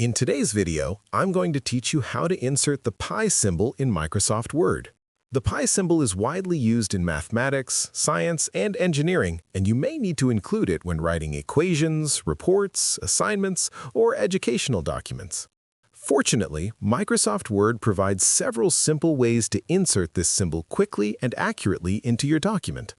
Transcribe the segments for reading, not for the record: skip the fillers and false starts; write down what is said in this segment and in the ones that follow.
In today's video, I'm going to teach you how to insert the pi symbol in Microsoft Word. The pi symbol is widely used in mathematics, science, and engineering, and you may need to include it when writing equations, reports, assignments, or educational documents. Fortunately, Microsoft Word provides several simple ways to insert this symbol quickly and accurately into your document.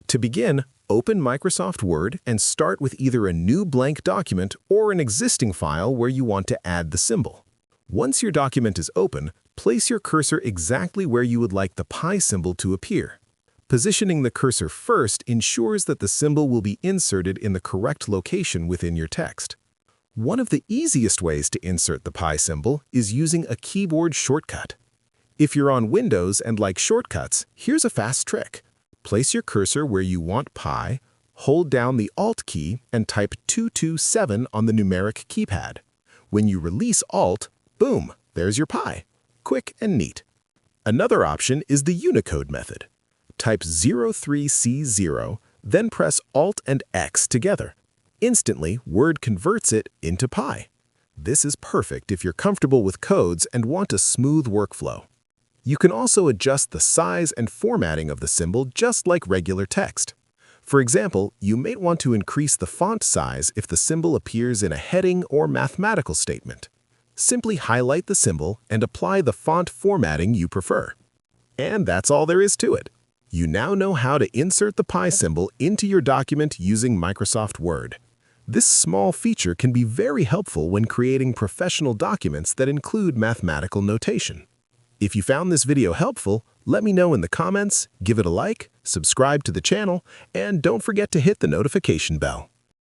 To begin, open Microsoft Word and start with either a new blank document or an existing file where you want to add the symbol. Once your document is open, place your cursor exactly where you would like the pi symbol to appear. Positioning the cursor first ensures that the symbol will be inserted in the correct location within your text. One of the easiest ways to insert the pi symbol is using a keyboard shortcut. If you're on Windows and like shortcuts, here's a fast trick. Place your cursor where you want pi, hold down the Alt key, and type 227 on the numeric keypad. When you release Alt, boom, there's your pi. Quick and neat. Another option is the Unicode method. Type 03C0, then press Alt and X together. Instantly, Word converts it into pi. This is perfect if you're comfortable with codes and want a smooth workflow. You can also adjust the size and formatting of the symbol just like regular text. For example, you may want to increase the font size if the symbol appears in a heading or mathematical statement. Simply highlight the symbol and apply the font formatting you prefer. And that's all there is to it. You now know how to insert the pi symbol into your document using Microsoft Word. This small feature can be very helpful when creating professional documents that include mathematical notation. If you found this video helpful, let me know in the comments, give it a like, subscribe to the channel, and don't forget to hit the notification bell.